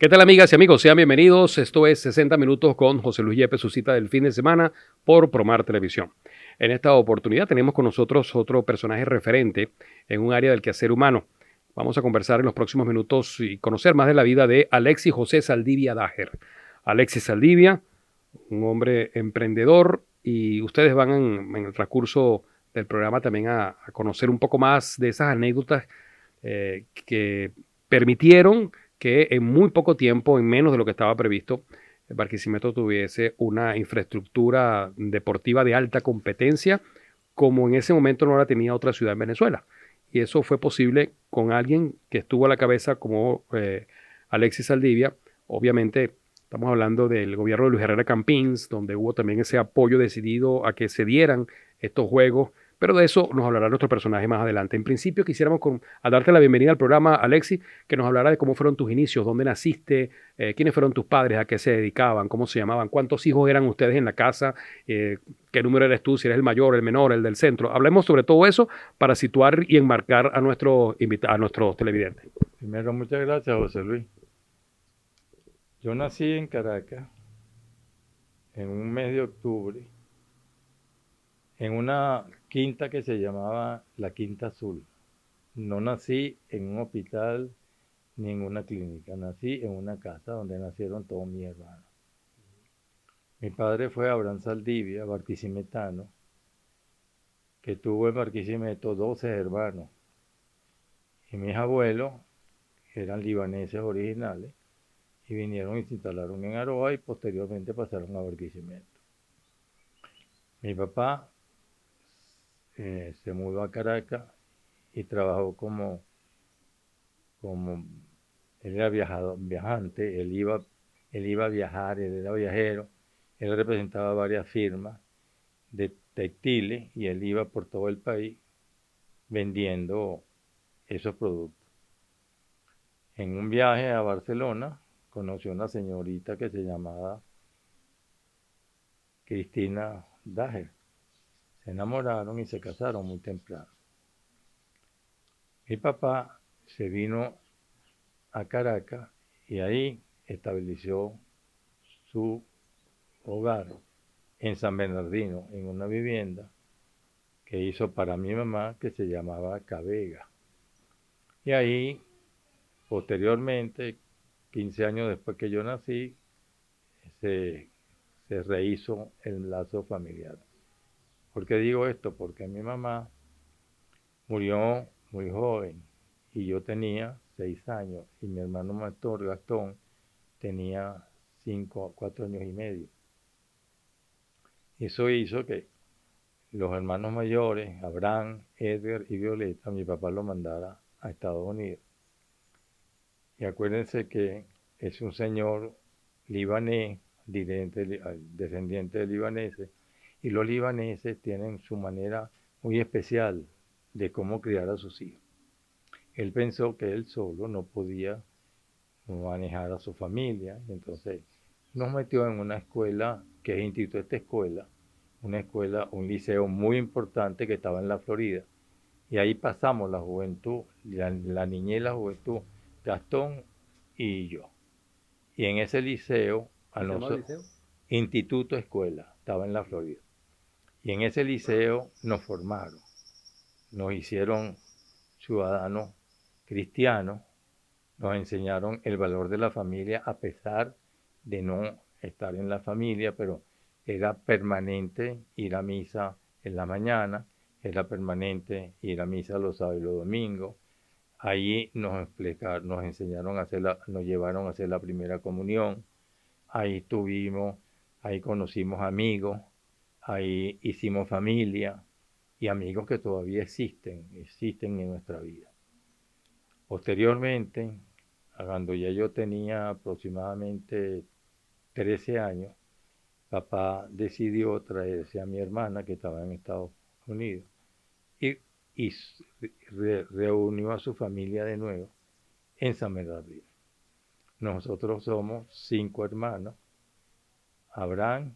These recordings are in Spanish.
¿Qué tal, amigas y amigos? Sean bienvenidos. Esto es 60 minutos con José Luis Yepes, su cita del fin de semana por Promar Televisión. En esta oportunidad tenemos con nosotros otro personaje referente en un área del quehacer humano. Vamos a conversar en los próximos minutos y conocer más de la vida de Alexis José Saldivia Dager. Alexis Saldivia, un hombre emprendedor, y ustedes van en el transcurso del programa también a conocer un poco más de esas anécdotas que permitieron que en muy poco tiempo, en menos de lo que estaba previsto, Barquisimeto tuviese una infraestructura deportiva de alta competencia, como en ese momento no la tenía otra ciudad en Venezuela. Y eso fue posible con alguien que estuvo a la cabeza como Alexis Saldivia. Obviamente estamos hablando del gobierno de Luis Herrera Campins, donde hubo también ese apoyo decidido a que se dieran estos juegos, pero de eso nos hablará nuestro personaje más adelante. En principio quisiéramos a darte la bienvenida al programa, Alexis, que nos hablará de cómo fueron tus inicios, dónde naciste, quiénes fueron tus padres, a qué se dedicaban, cómo se llamaban, cuántos hijos eran ustedes en la casa, qué número eres tú, si eres el mayor, el menor, el del centro. Hablemos sobre todo eso para situar y enmarcar a nuestros televidentes. Primero, muchas gracias, José Luis. Yo nací en Caracas en un mes de octubre, en una quinta que se llamaba la Quinta Azul. No nací en un hospital ni en una clínica, nací en una casa donde nacieron todos mis hermanos. Mi padre fue Abraham Saldivia, barquisimetano, que tuvo en Barquisimeto 12 hermanos. Y mis abuelos eran libaneses originales y vinieron y se instalaron en Aroa y posteriormente pasaron a Barquisimeto. Mi papá se mudó a Caracas y trabajó como él era viajante, él iba a viajar, él era viajero, él representaba varias firmas de textiles y él iba por todo el país vendiendo esos productos. En un viaje a Barcelona conoció a una señorita que se llamaba Cristina Dager. Se enamoraron y se casaron muy temprano. Mi papá se vino a Caracas y ahí estableció su hogar en San Bernardino, en una vivienda que hizo para mi mamá que se llamaba Cabega. Y ahí, posteriormente, 15 años después que yo nací, se, se rehizo el lazo familiar. ¿Por qué digo esto? Porque mi mamá murió muy joven y yo tenía 6 años y mi hermano mayor, Gastón, tenía 4 años y medio. Eso hizo que los hermanos mayores, Abraham, Edgar y Violeta, mi papá los mandara a Estados Unidos. Y acuérdense que es un señor libanés, descendiente de libaneses, y los libaneses tienen su manera muy especial de cómo criar a sus hijos. Él pensó que él solo no podía manejar a su familia, entonces nos metió en una escuela que es Instituto Esta Escuela, una escuela, un liceo muy importante que estaba en la Florida. Y ahí pasamos la juventud, la niñez y la juventud, Gastón y yo. Y en ese liceo, ¿Cómo se llama el liceo? Instituto Escuela, estaba en la Florida. Y en ese liceo nos formaron, nos hicieron ciudadanos cristianos, nos enseñaron el valor de la familia a pesar de no estar en la familia, pero era permanente ir a misa en la mañana, era permanente ir a misa los sábados y los domingos. Allí nos enseñaron a nos llevaron a hacer la primera comunión. Ahí estuvimos, ahí conocimos amigos, ahí hicimos familia y amigos que todavía existen en nuestra vida. Posteriormente, cuando ya yo tenía aproximadamente 13 años, papá decidió traerse a mi hermana que estaba en Estados Unidos y, y reunió a su familia de nuevo en San Bernardino. Nosotros somos 5 hermanos, Abraham,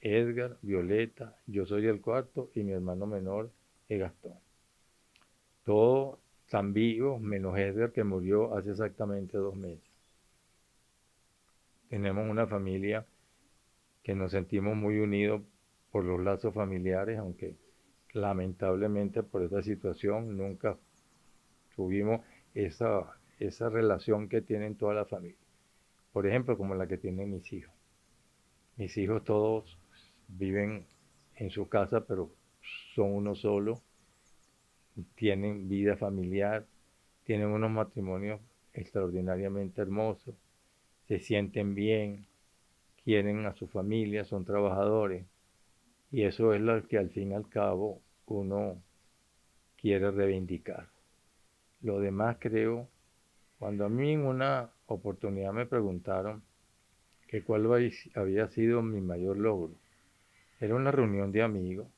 Edgar, Violeta, yo soy el cuarto y mi hermano menor es Gastón. Todos están vivos, menos Edgar que murió hace exactamente 2 meses. tenemos una familia que nos sentimos muy unidos por los lazos familiares, aunque lamentablemente por esta situación nunca tuvimos esa relación que tienen toda la familia. Por ejemplo, como la que tienen mis hijos. Mis hijos todos viven en su casa, pero son uno solo, tienen vida familiar, tienen unos matrimonios extraordinariamente hermosos, se sienten bien, quieren a su familia, son trabajadores. Y eso es lo que al fin y al cabo uno quiere reivindicar. Lo demás creo, cuando a mí en una oportunidad me preguntaron que cuál había sido mi mayor logro, era una reunión de amigos.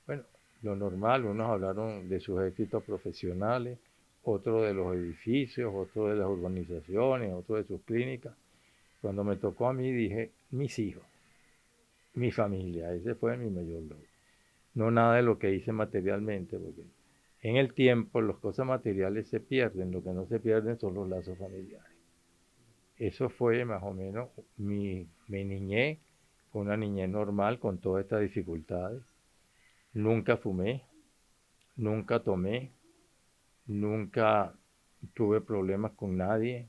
Bueno, lo normal, unos hablaron de sus éxitos profesionales, otros de los edificios, otros de las urbanizaciones, otros de sus clínicas. Cuando me tocó a mí dije, mis hijos, mi familia, ese fue mi mayor logro. No nada de lo que hice materialmente, porque en el tiempo las cosas materiales se pierden, lo que no se pierden son los lazos familiares. Eso fue más o menos mi niñez, fue una niñez normal con todas estas dificultades. Nunca fumé, nunca tomé, nunca tuve problemas con nadie,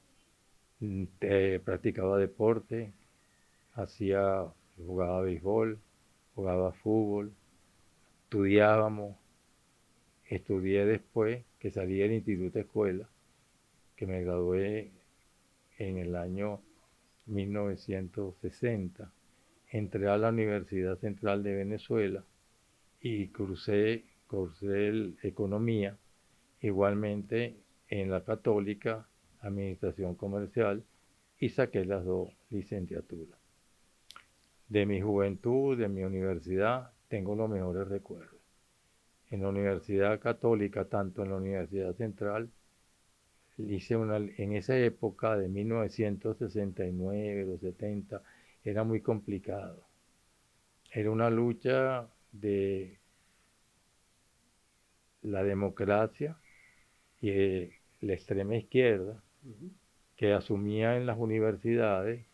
practicaba deporte, jugaba béisbol, jugaba fútbol, estudiábamos, estudié después que salí del instituto escuela, que me gradué en el año 1960, entré a la Universidad Central de Venezuela y cursé economía, igualmente en la Católica, administración comercial, y saqué las dos licenciaturas. De mi juventud, de mi universidad, tengo los mejores recuerdos. En la Universidad Católica, tanto en la Universidad Central, en esa época de 1969 o 70, era muy complicado. Era una lucha de la democracia y la extrema izquierda que asumía en las universidades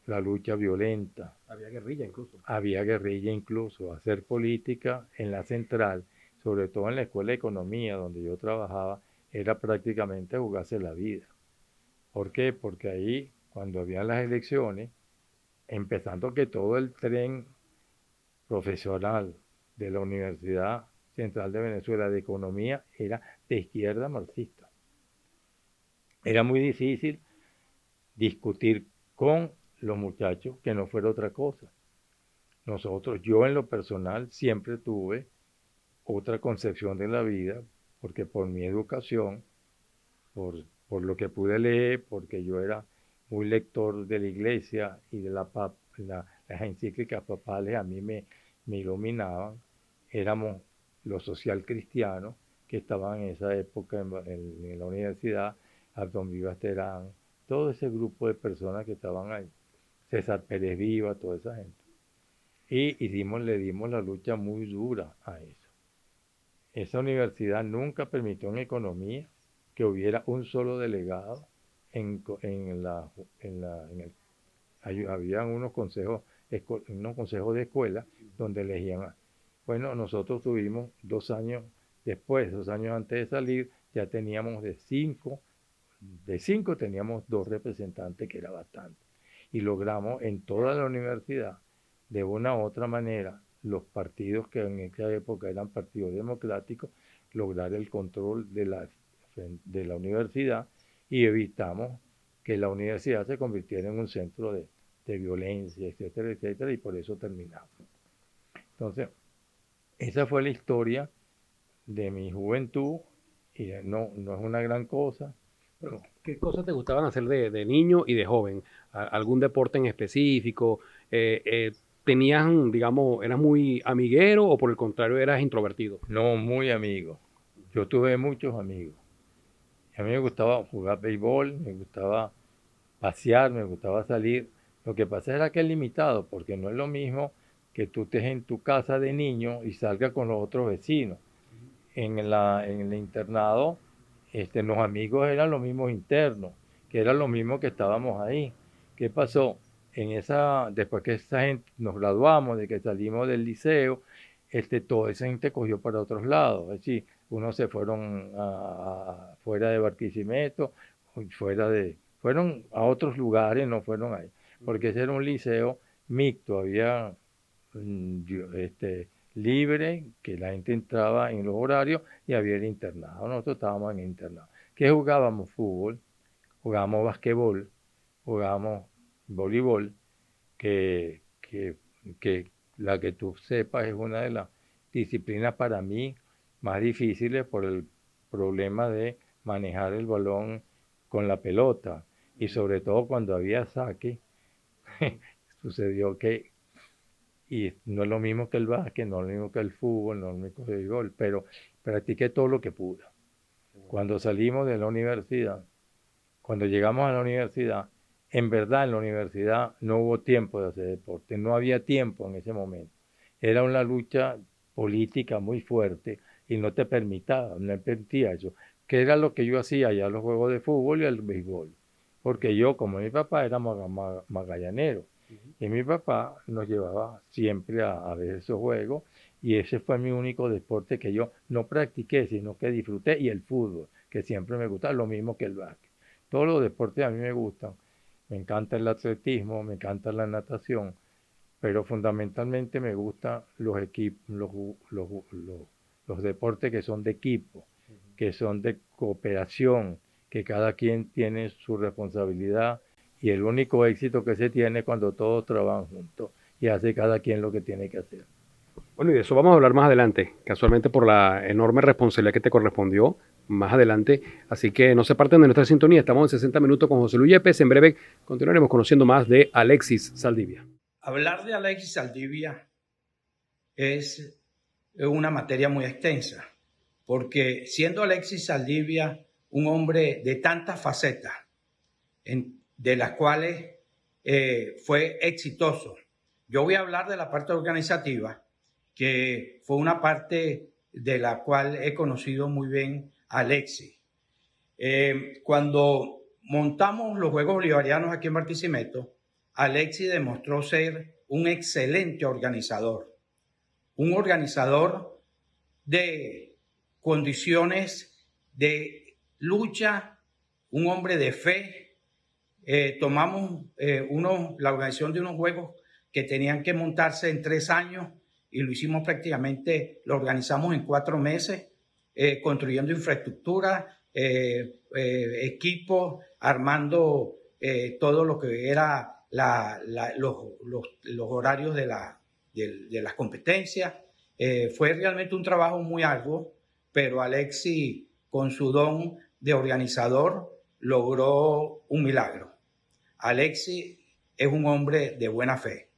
la lucha violenta. Había guerrilla incluso. Había guerrilla incluso. Hacer política en la central, sobre todo en la escuela de economía donde yo trabajaba, era prácticamente jugarse la vida. ¿Por qué? Porque ahí, cuando habían las elecciones, empezando que todo el tren profesional de la Universidad Central de Venezuela de Economía era de izquierda marxista. Era muy difícil discutir con los muchachos que no fuera otra cosa. Yo en lo personal siempre tuve otra concepción de la vida, porque por mi educación, por lo que pude leer, porque yo era muy lector de la iglesia y de las encíclicas papales a mí me iluminaban, éramos los social cristianos que estaban en esa época en la universidad, Abdón Vivas Terán, todo ese grupo de personas que estaban ahí, César Pérez Viva, toda esa gente. Y le dimos la lucha muy dura a eso. Esa universidad nunca permitió en economía que hubiera un solo delegado habían unos consejos de escuela donde elegían. Bueno, nosotros tuvimos 2 años después, 2 años antes de salir, ya teníamos de cinco teníamos 2 representantes, que era bastante. Y logramos en toda la universidad, de una u otra manera, los partidos que en esa época eran partidos democráticos, lograr el control de la universidad, y evitamos que la universidad se convirtiera en un centro de violencia, etcétera, etcétera, y por eso terminamos. Entonces, esa fue la historia de mi juventud, y no es una gran cosa. Pero, ¿qué cosas te gustaban hacer de niño y de joven? ¿Algún deporte en específico? ¿Tenías, digamos, eras muy amiguero o por el contrario eras introvertido? No, muy amigo. Yo tuve muchos amigos. A mí me gustaba jugar béisbol, me gustaba pasear, me gustaba salir. Lo que pasa era que es limitado, porque no es lo mismo que tú estés en tu casa de niño y salgas con los otros vecinos. En el internado, los amigos eran los mismos internos, que eran los mismos que estábamos ahí. ¿Qué pasó? después que esa gente nos graduamos, de que salimos del liceo, toda esa gente cogió para otros lados. Es decir, unos se fueron fuera de Barquisimeto, fueron a otros lugares, no fueron ahí. Porque ese era un liceo mixto, había libre, que la gente entraba en los horarios y había el internado. Nosotros estábamos en el internado. ¿Qué jugábamos? Fútbol, jugábamos basquetbol, jugábamos voleibol, que, que, que la que tú sepas es una de las disciplinas para mí más difíciles por el problema de manejar el balón con la pelota y sobre todo cuando había saque, sucedió que, y no es lo mismo que el básquet, no es lo mismo que el fútbol, no es lo mismo que el béisbol, pero practiqué todo lo que pude. Cuando salimos de la universidad, cuando llegamos a la universidad, en verdad en la universidad no hubo tiempo de hacer deporte, no había tiempo en ese momento. Era una lucha política muy fuerte y no te permitía eso. Que era lo que yo hacía allá los juegos de fútbol y el béisbol. Porque yo, como mi papá, era magallanero. Y mi papá nos llevaba siempre a ver esos juegos y ese fue mi único deporte que yo no practiqué, sino que disfruté, y el fútbol, que siempre me gusta, lo mismo que el básquet. Todos los deportes a mí me gustan. Me encanta el atletismo, me encanta la natación, pero fundamentalmente me gustan los equipos, los deportes que son de equipo, que son de cooperación, que cada quien tiene su responsabilidad y el único éxito que se tiene es cuando todos trabajan juntos y hace cada quien lo que tiene que hacer. Bueno, y de eso vamos a hablar más adelante, casualmente por la enorme responsabilidad que te correspondió más adelante. Así que no se parten de nuestra sintonía. Estamos en 60 minutos con José Luis Yepes. En breve continuaremos conociendo más de Alexis Saldivia. Hablar de Alexis Saldivia es una materia muy extensa, porque siendo Alexis Saldivia un hombre de tantas facetas, de las cuales fue exitoso. Yo voy a hablar de la parte organizativa, que fue una parte de la cual he conocido muy bien a Alexis. Cuando montamos los Juegos Bolivarianos aquí en Barquisimeto, Alexis demostró ser un excelente organizador, un organizador de condiciones de lucha, un hombre de fe. Tomamos la organización de unos juegos que tenían que montarse en 3 años y lo hicimos prácticamente, lo organizamos en 4 meses, construyendo infraestructura, equipos, armando todo lo que era los horarios de las competencias. Fue realmente un trabajo muy arduo, pero Alexis, con su don de organizador, logró un milagro. Alexis es un hombre de buena fe.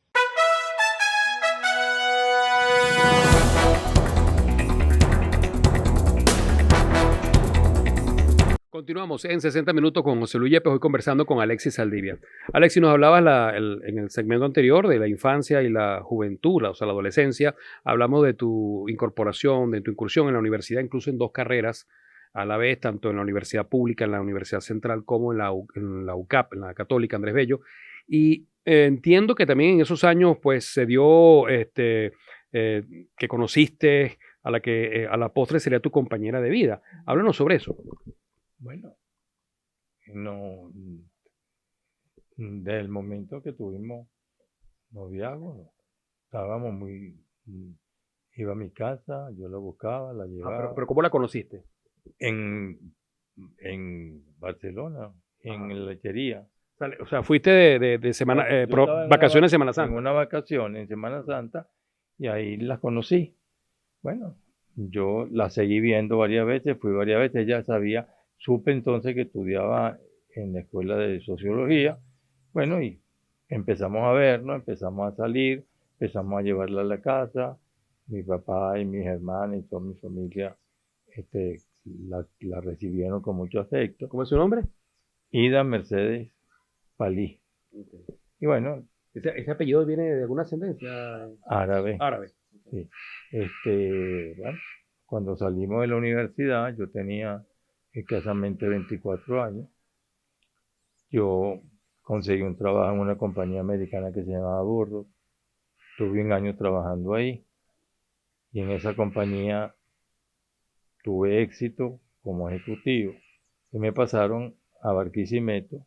Continuamos en 60 minutos con José Luis Yepes, hoy conversando con Alexis Saldivia. Alexis, nos hablabas en el segmento anterior de la infancia y la juventud, o sea, la adolescencia. Hablamos de tu incorporación, de tu incursión en la universidad, incluso en 2 carreras a la vez, tanto en la universidad pública, en la Universidad Central, como en la UCAP, en la Católica Andrés Bello. Y entiendo que también en esos años, pues, se dio que conociste a la que a la postre sería tu compañera de vida. Háblanos sobre eso. Bueno, no, desde el momento que tuvimos noviazgo, estábamos iba a mi casa, yo la buscaba, la llevaba. Pero ¿cómo la conociste? En Barcelona, en la lechería. O sea, fuiste de semana, vacaciones en Semana Santa. En una vacación en Semana Santa y ahí la conocí. Bueno, yo la seguí viendo varias veces, fui varias veces, ella sabía. Supe entonces que estudiaba en la escuela de sociología. Bueno, y empezamos a vernos, empezamos a salir, empezamos a llevarla a la casa. Mi papá y mis hermanos y toda mi familia la recibieron con mucho afecto. ¿Cómo es su nombre? Ida Mercedes Palí. Okay. Y bueno. ¿Ese apellido viene de alguna ascendencia? Árabe. Árabe. Sí. Bueno, cuando salimos de la universidad, yo tenía escasamente 24 años. Yo conseguí un trabajo en una compañía americana que se llamaba Burroughs. Tuve un año trabajando ahí y en esa compañía tuve éxito como ejecutivo y me pasaron a Barquisimeto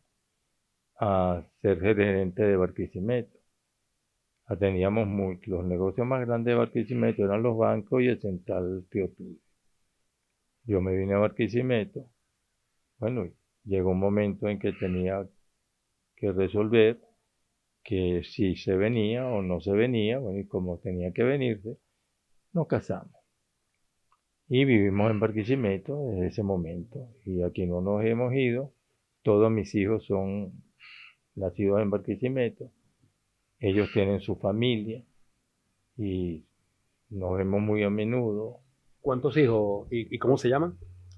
a ser gerente de Barquisimeto. Atendíamos los negocios más grandes de Barquisimeto eran los bancos y el Central Tío Tulio. Yo me vine a Barquisimeto. Bueno, llegó un momento en que tenía que resolver que si se venía o no se venía, bueno, y como tenía que venirse, nos casamos. Y vivimos en Barquisimeto desde ese momento. Y aquí no nos hemos ido. Todos mis hijos son nacidos en Barquisimeto. Ellos tienen su familia y nos vemos muy a menudo. ¿Cuántos hijos y cómo se llaman?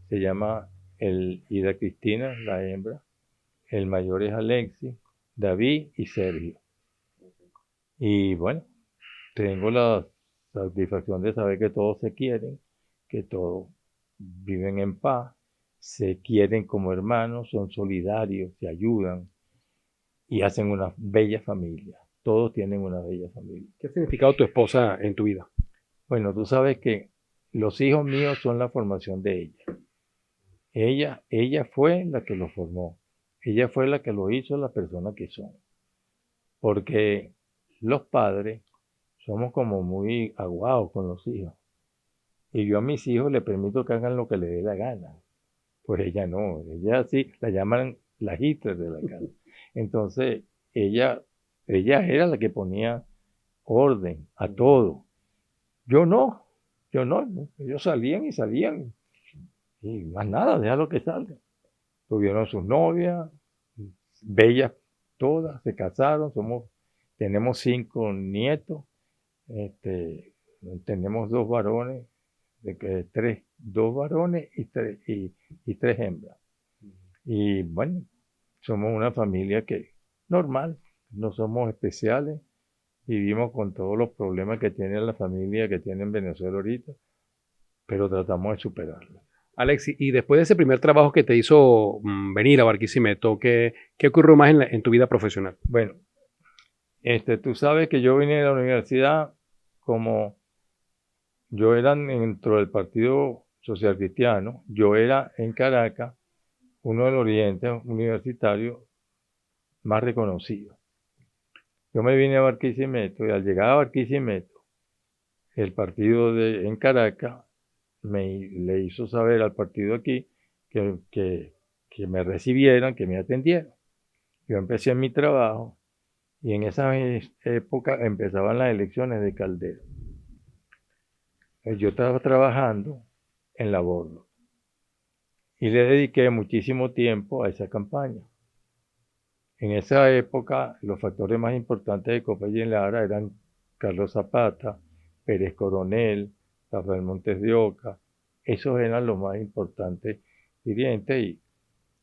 Se llama Ida Cristina, la hembra. El mayor es Alexis, David y Sergio. Y bueno, tengo la satisfacción de saber que todos se quieren, que todos viven en paz, se quieren como hermanos, son solidarios, se ayudan y hacen una bella familia. Todos tienen una bella familia. ¿Qué ha significado tu esposa en tu vida? Bueno, tú sabes que los hijos míos son la formación de ella. Ella fue la que los formó. Ella fue la que los hizo la persona que son. Porque los padres somos como muy aguados con los hijos. Y yo a mis hijos les permito que hagan lo que les dé la gana. Pues ella no, ella sí, la llaman la Hitler de la casa. Entonces, ella era la que ponía orden a todo. Yo no, ellos salían y salían. Y más nada, déjalo que salgan. Tuvieron sus novias, bellas todas, se casaron, tenemos 5 nietos, tenemos 2 varones, dos varones y 3 hembras. Y bueno, somos una familia que normal, no somos especiales, vivimos con todos los problemas que tiene la familia que tiene en Venezuela ahorita, pero tratamos de superarlos. Alexis, y después de ese primer trabajo que te hizo venir a Barquisimeto, ¿qué ocurrió más en tu vida profesional? Bueno, tú sabes que yo vine a la universidad como yo era dentro del Partido Social Cristiano, yo era en Caracas uno de los dirigentes universitarios más reconocidos. Yo me vine a Barquisimeto y al llegar a Barquisimeto, el partido en Caracas le hizo saber al partido aquí que me recibieran, que me atendieran. Yo empecé mi trabajo y en esa época empezaban las elecciones de Caldera. Yo estaba trabajando en la Bordo y le dediqué muchísimo tiempo a esa campaña. En esa época, los factores más importantes de Copey Lara eran Carlos Zapata, Pérez Coronel, Rafael Montes de Oca. Esos eran los más importantes dirigentes y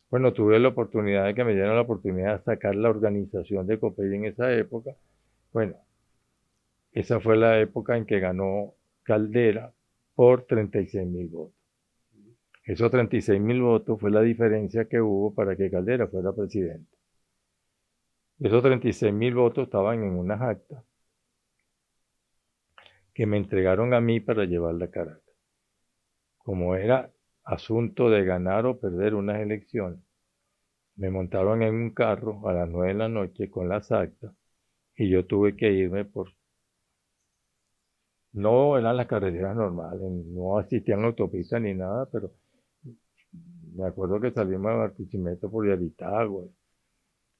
bueno, tuve la oportunidad de que me dieran la oportunidad de sacar la organización de Copey en esa época. Bueno, esa fue la época en que ganó Caldera por 36.000 votos. Esos 36.000 votos fue la diferencia que hubo para que Caldera fuera presidente. Esos 36.000 votos estaban en unas actas que me entregaron a mí para llevarla a Caracas. Como era asunto de ganar o perder unas elecciones, me montaron en un carro a las 9 de la noche con las actas y yo tuve que irme no eran las carreteras normales, no existían autopistas ni nada, pero me acuerdo que salimos de Barquisimeto por Yaritagua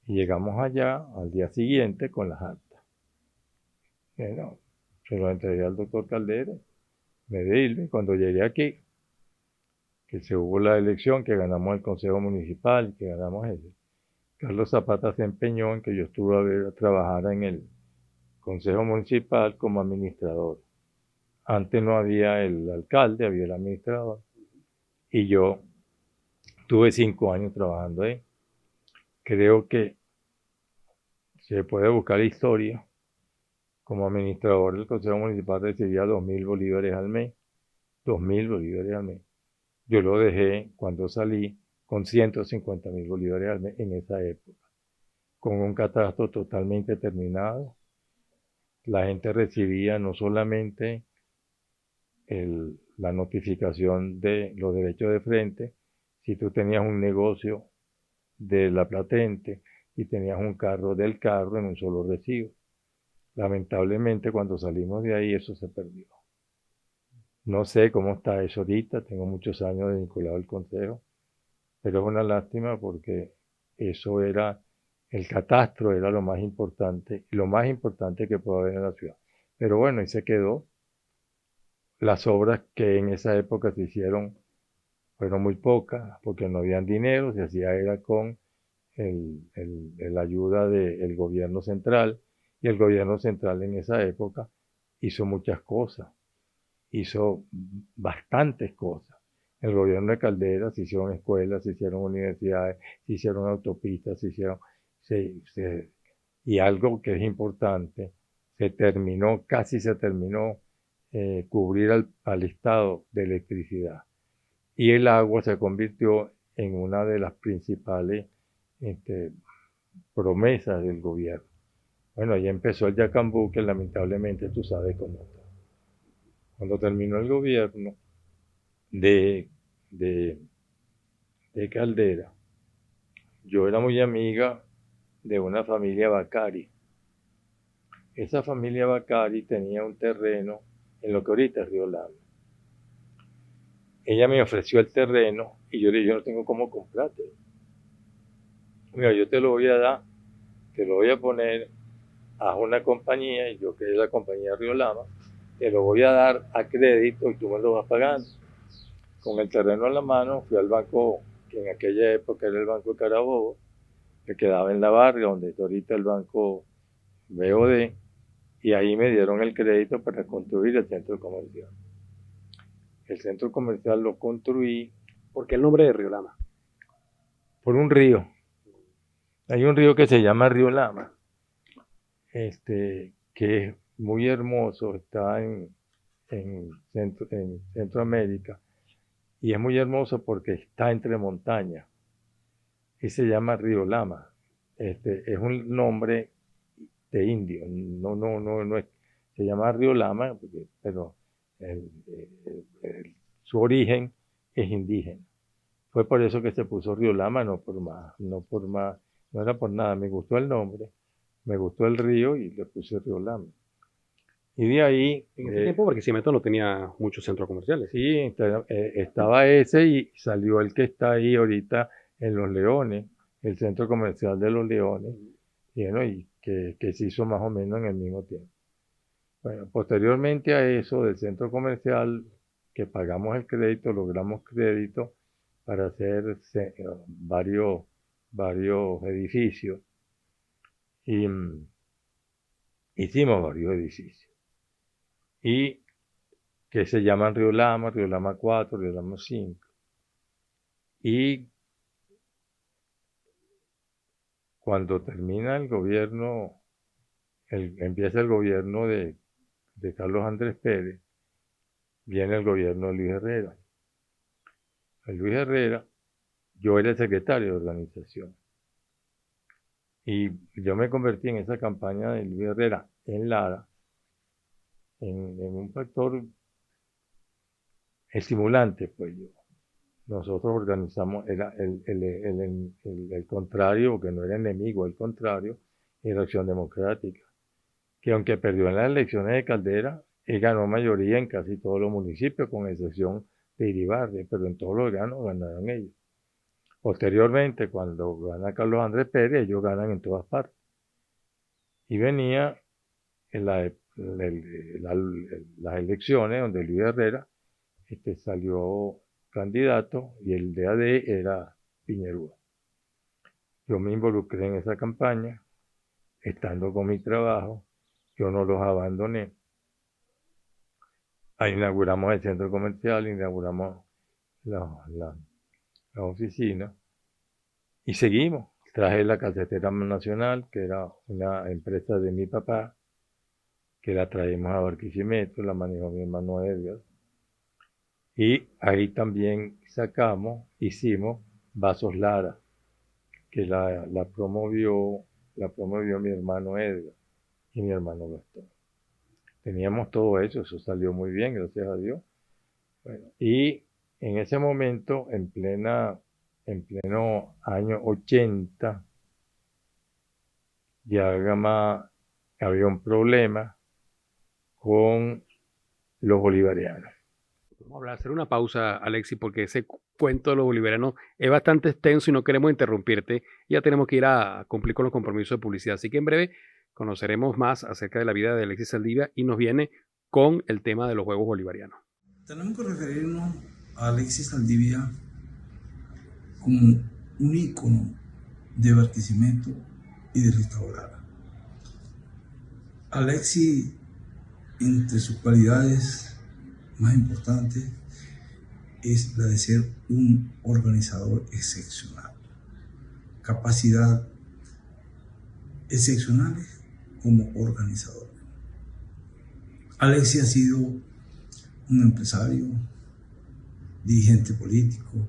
y llegamos allá al día siguiente con las actas. Bueno, se lo entregué al doctor Caldera, medirle. Cuando llegué aquí, que se hubo la elección, que ganamos el Consejo Municipal, que ganamos ese, Carlos Zapata se empeñó en que yo estuve a trabajar en el Consejo Municipal como administrador. Antes no había el alcalde, había el administrador. Y yo tuve 5 años trabajando ahí. Creo que se puede buscar la historia. Como administrador del Consejo Municipal recibía 2.000 bolívares al mes. 2.000 bolívares al mes. Yo lo dejé cuando salí con 150.000 bolívares al mes en esa época. con un catastro totalmente terminado. La gente recibía no solamente la notificación de los derechos de frente, si tú tenías un negocio de la patente y tenías un carro del carro en un solo recibo. Lamentablemente cuando salimos de ahí eso se perdió. No sé cómo está eso ahorita, tengo muchos años de vinculado al consejo, pero es una lástima porque eso era, el catastro era lo más importante que puede haber en la ciudad. Pero bueno, y se quedó. Las obras que en esa época se hicieron fueron muy pocas porque no habían dinero, se hacía era con la ayuda del gobierno central, y el gobierno central en esa época hizo muchas cosas, hizo bastantes cosas. El gobierno de Caldera se hicieron escuelas, se hicieron universidades, se hicieron autopistas, y algo que es importante, casi se terminó cubrir al estado de electricidad. Y el agua se convirtió en una de las principales promesas del gobierno. Bueno, ahí empezó el Yacambú, que lamentablemente tú sabes cómo está. Cuando terminó el gobierno de, de, de Caldera, yo era muy amiga de una familia Bacari. Esa familia Bacari tenía un terreno en lo que ahorita es Río Lama. Ella me ofreció el terreno y yo le dije, yo no tengo cómo comprártelo. Mira, yo te lo voy a dar, te lo voy a poner a una compañía, y yo que es la compañía Río Lama, te lo voy a dar a crédito y tú me lo vas pagando. Con el terreno en la mano fui al banco, que en aquella época era el Banco de Carabobo, que quedaba en la barria, donde está ahorita el banco BOD, y ahí me dieron el crédito para construir el centro comercial. El centro comercial lo construí. ¿Por qué el nombre de Río Lama? Por un río. Hay un río que se llama Río Lama, que es muy hermoso, está en Centroamérica, y es muy hermoso porque está entre montañas, y se llama Río Lama. Es un nombre de indio, no es, se llama Río Lama, pero su origen es indígena. Fue por eso que se puso Río Lama, no era por nada, me gustó el nombre, me gustó el río y le puse Río Lama. Y de ahí... En ese tiempo Barquisimeto no tenía muchos centros comerciales. Sí, estaba ese y salió el que está ahí ahorita en Los Leones, el centro comercial de Los Leones, y que se hizo más o menos en el mismo tiempo. Bueno, posteriormente a eso del centro comercial, que pagamos el crédito, logramos crédito para hacer varios edificios, y hicimos varios edificios. Y que se llaman Río Lama 4, Río Lama 5. Y cuando termina el gobierno, empieza el gobierno de Carlos Andrés Pérez, viene el gobierno de Luis Herrera. El Luis Herrera, yo era el secretario de organización. Y yo me convertí en esa campaña de Luis Herrera en Lara, en un factor estimulante, pues yo. Nosotros organizamos, era el contrario, que no era enemigo, el contrario, era Acción Democrática, que aunque perdió en las elecciones de Caldera, él ganó mayoría en casi todos los municipios, con excepción de Iribarren, pero en todos los ganaron ellos. Posteriormente, cuando gana Carlos Andrés Pérez, ellos ganan en todas partes. Y venía en las elecciones donde Luis Herrera salió candidato y el DAD era Piñerúa. Yo me involucré en esa campaña, estando con mi trabajo, yo no los abandoné. Ahí inauguramos el centro comercial, inauguramos la oficina y seguimos. Traje la Cafetera Nacional, que era una empresa de mi papá, que la traímos a Barquisimeto, la manejó mi hermano Edgar. Y ahí también hicimos Vasos Lara, que la promovió la promovió mi hermano Edgar y mi hermano Gastón. Teníamos todo eso salió muy bien, gracias a Dios. Bueno, y en ese momento, en pleno año 80, ya había un problema con los bolivarianos. Vamos a hacer una pausa, Alexis, porque ese cuento de los bolivarianos es bastante extenso y no queremos interrumpirte. Ya tenemos que ir a cumplir con los compromisos de publicidad. Así que en breve conoceremos más acerca de la vida de Alexis Saldivia y nos viene con el tema de los Juegos Bolivarianos. Tenemos que referirnos a Alexis Saldivia como un ícono de Barquisimeto y de Rita Lara. Alexis, entre sus cualidades más importantes, es la de ser un organizador excepcional. Capacidad excepcionales como organizador. Alexis ha sido un empresario, dirigente político.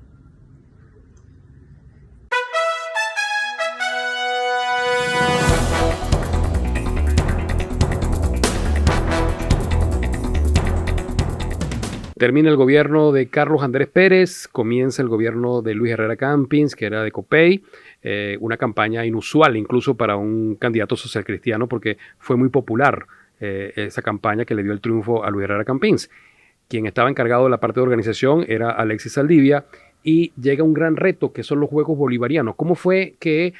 Termina el gobierno de Carlos Andrés Pérez, comienza el gobierno de Luis Herrera Campins, que era de Copey, una campaña inusual incluso para un candidato social cristiano porque fue muy popular esa campaña que le dio el triunfo a Luis Herrera Campins. Quien estaba encargado de la parte de organización era Alexis Saldivia y llega un gran reto que son los Juegos Bolivarianos. ¿Cómo fue que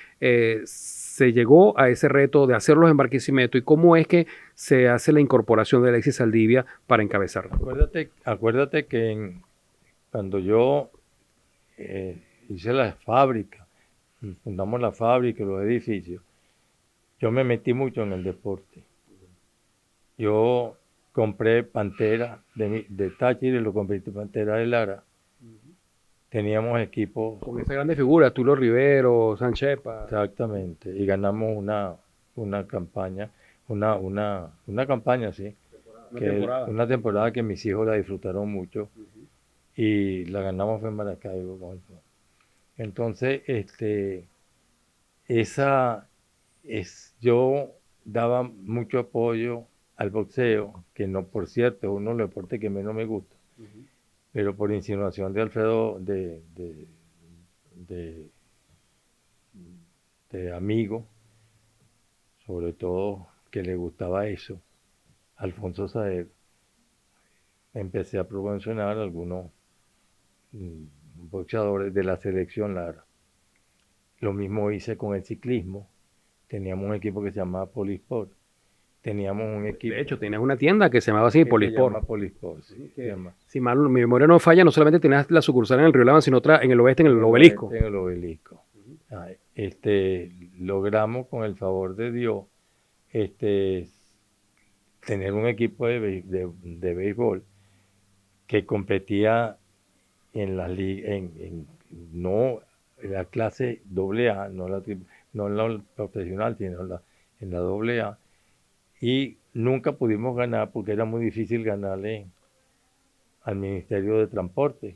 se llegó a ese reto de hacerlos en Barquisimeto y cómo es que se hace la incorporación de Alexis Saldivia para encabezarlo? Acuérdate que cuando yo hice la fábrica, fundamos la fábrica, los edificios, yo me metí mucho en el deporte. Yo compré Pantera de Táchira y lo compré Pantera de Lara. Teníamos equipos. Con esa grande figura, Tulio Rivero, Sanchepa. Exactamente. Y ganamos una campaña, una campaña, sí. Una temporada que mis hijos la disfrutaron mucho. Y la ganamos en Maracaibo. Entonces, yo daba mucho apoyo al boxeo, que no, por cierto, es uno de los deportes que menos me gusta. Pero por insinuación de Alfredo, de amigo, sobre todo que le gustaba eso, Alfonso Saer, empecé a promocionar a algunos boxeadores de la selección Lara. Lo mismo hice con el ciclismo. Teníamos un equipo que se llamaba Polisport. Teníamos un equipo. De hecho, tenías una tienda que se llamaba así, Polisport. Se llama Polisport, sí. Si mal mi memoria no falla, no solamente tenías la sucursal en el Río Lama, sino otra en el oeste, en el Obelisco. En el Obelisco. Logramos, con el favor de Dios, tener un equipo de béisbol que competía en la no en la clase AA, no en la profesional, sino en la AA. Y nunca pudimos ganar porque era muy difícil ganarle al Ministerio de Transporte,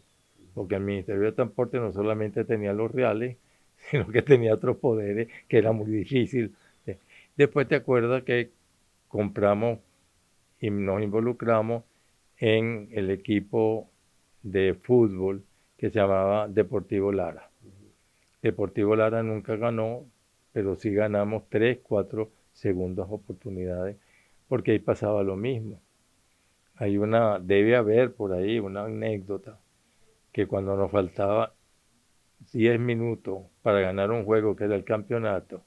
porque el Ministerio de Transporte no solamente tenía los reales, sino que tenía otros poderes que era muy difícil. Después te acuerdas que compramos y nos involucramos en el equipo de fútbol que se llamaba Deportivo Lara. Deportivo Lara nunca ganó, pero sí ganamos 3, 4 segundas oportunidades, porque ahí pasaba lo mismo. Debe haber por ahí una anécdota que cuando nos faltaba 10 minutos para ganar un juego que era el campeonato,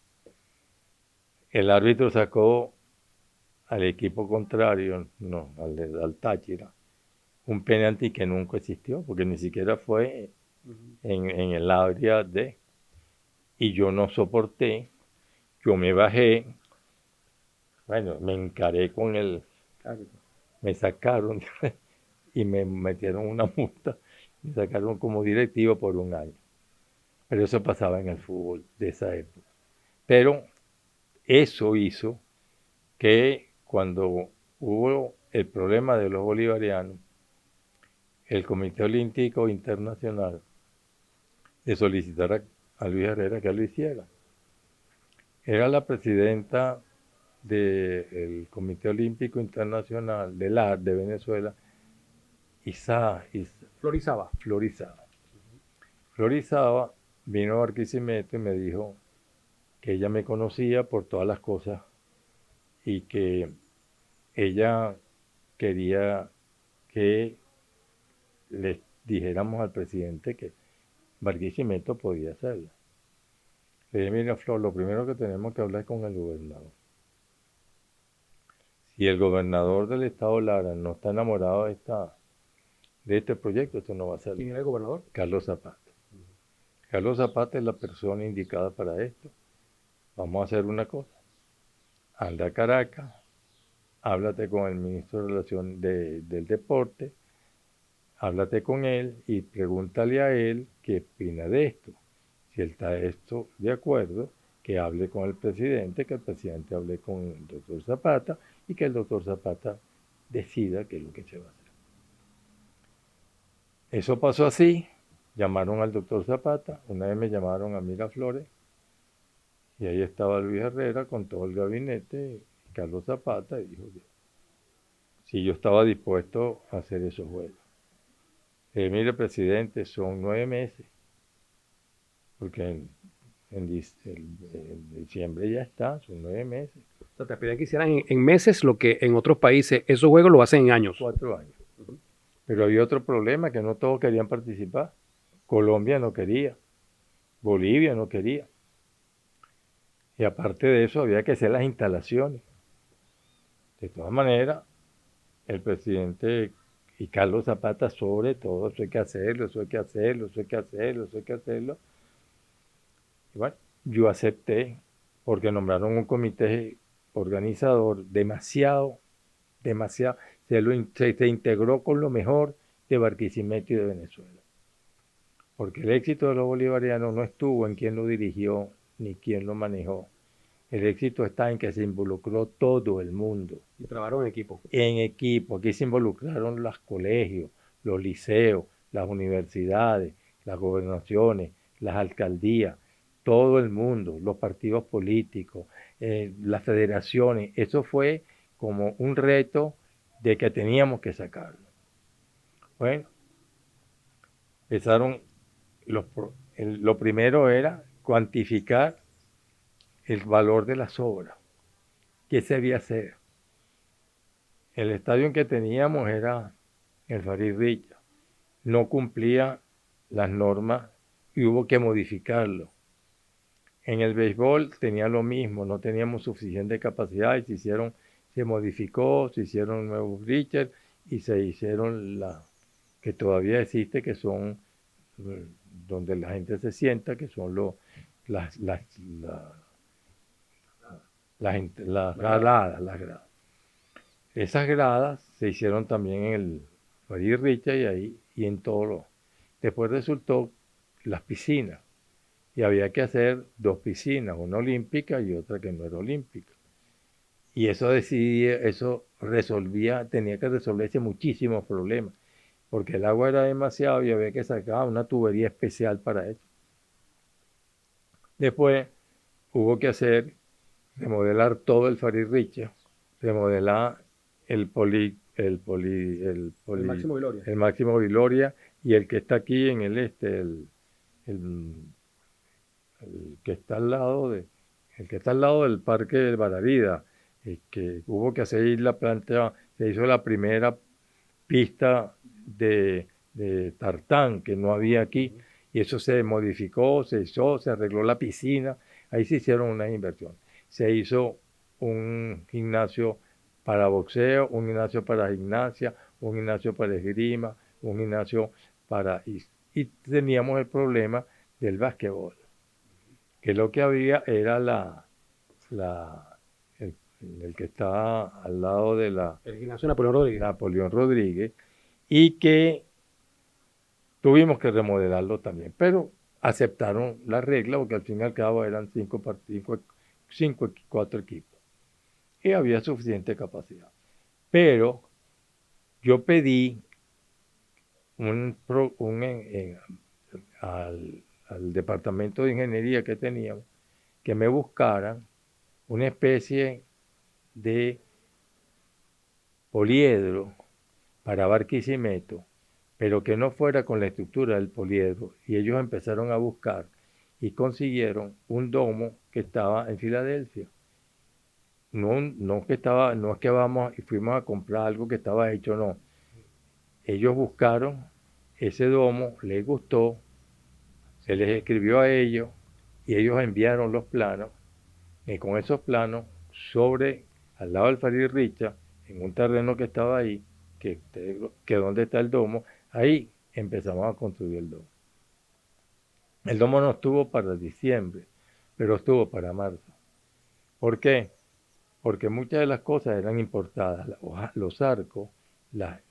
el árbitro sacó al equipo contrario, al Táchira, un penalti que nunca existió, porque ni siquiera fue en el área de... Y yo no soporté, yo me bajé, bueno, me encaré con el... Me sacaron y me metieron una multa, me sacaron como directivo por 1 año. Pero eso pasaba en el fútbol de esa época. Pero eso hizo que cuando hubo el problema de los bolivarianos, el Comité Olímpico Internacional le solicitara a Luis Herrera que lo hiciera. Era la presidenta del Comité Olímpico Internacional de Venezuela, Florizaba. Florizaba. Florizaba vino a Barquisimeto y me dijo que ella me conocía por todas las cosas y que ella quería que le dijéramos al presidente que Barquisimeto podía hacerlo. Le dije, mira, Flor, lo primero que tenemos que hablar es con el gobernador. Si el gobernador del estado Lara no está enamorado de este proyecto, esto no va a ser. ¿Quién era el gobernador? Carlos Zapata. Carlos Zapata es la persona indicada para esto. Vamos a hacer una cosa. Anda a Caracas, háblate con el ministro de Relación del Deporte, háblate con él y pregúntale a él qué opina de esto. Si él está esto de acuerdo, que hable con el presidente, que el presidente hable con el doctor Zapata y que el doctor Zapata decida qué es lo que se va a hacer. Eso pasó así, llamaron al doctor Zapata, una vez me llamaron a Miraflores y ahí estaba Luis Herrera con todo el gabinete, Carlos Zapata, y dijo si yo estaba dispuesto a hacer esos juegos. Mire, presidente, son 9 meses, porque en diciembre ya está, son 9 meses. O sea, te pedían que hicieran en meses lo que en otros países esos juegos lo hacen en años. 4 años. Pero había otro problema, que no todos querían participar. Colombia no quería, Bolivia no quería. Y aparte de eso había que hacer las instalaciones. De todas maneras, el presidente y Carlos Zapata sobre todo, eso hay que hacerlo, eso hay que hacerlo, eso hay que hacerlo, eso hay que hacerlo. Y bueno, yo acepté porque nombraron un comité organizador demasiado, se integró con lo mejor de Barquisimeto y de Venezuela. Porque el éxito de los bolivarianos no estuvo en quién lo dirigió ni quién lo manejó. El éxito está en que se involucró todo el mundo. Y trabajaron en equipo. En equipo. Aquí se involucraron los colegios, los liceos, las universidades, las gobernaciones, las alcaldías, todo el mundo, los partidos políticos, las federaciones. Eso fue como un reto de que teníamos que sacarlo. Bueno, empezaron, lo primero era cuantificar el valor de las obras. ¿Qué se debía hacer? El estadio en que teníamos era el Farid Richa. No cumplía las normas y hubo que modificarlo. En el béisbol tenía lo mismo, no teníamos suficiente capacidad y se modificó, se hicieron nuevos bleachers y se hicieron que todavía existe, que son donde la gente se sienta, que son las gradas. Esas gradas se hicieron también en el Farid Richa y en todo lo. Después resultó las piscinas. Y había que hacer 2 piscinas, una olímpica y otra que no era olímpica. Y eso tenía que resolverse muchísimos problemas, porque el agua era demasiado y había que sacar una tubería especial para eso. Después hubo que remodelar todo el Farid Richa, remodelar el Máximo Gloria. El Máximo Gloria y el que está aquí en el que está al lado del Parque del Baravida, que hubo que hacer se hizo la primera pista de tartán que no había aquí, y eso se modificó, se arregló la piscina, ahí se hicieron unas inversiones. Se hizo un gimnasio para boxeo, un gimnasio para gimnasia, un gimnasio para esgrima, un gimnasio para... Y teníamos el problema del básquetbol, que lo que había era el que está al lado de el gimnasio Napoleón Rodríguez. Napoleón Rodríguez, y que tuvimos que remodelarlo también, pero aceptaron la regla porque al fin y al cabo eran 4 equipos y había suficiente capacidad. Pero yo pedí al departamento de ingeniería que teníamos que me buscaran una especie de poliedro para Barquisimeto, pero que no fuera con la estructura del poliedro. Y ellos empezaron a buscar y consiguieron un domo que estaba en Filadelfia. No es que vamos y fuimos a comprar algo que estaba hecho, no. Ellos buscaron ese domo, les gustó, se les escribió a ellos y ellos enviaron los planos. Y con esos planos, al lado del Farid Richa, en un terreno que estaba ahí, que donde está el domo, ahí empezamos a construir el domo. El domo no estuvo para diciembre, pero estuvo para marzo. ¿Por qué? Porque muchas de las cosas eran importadas, los arcos,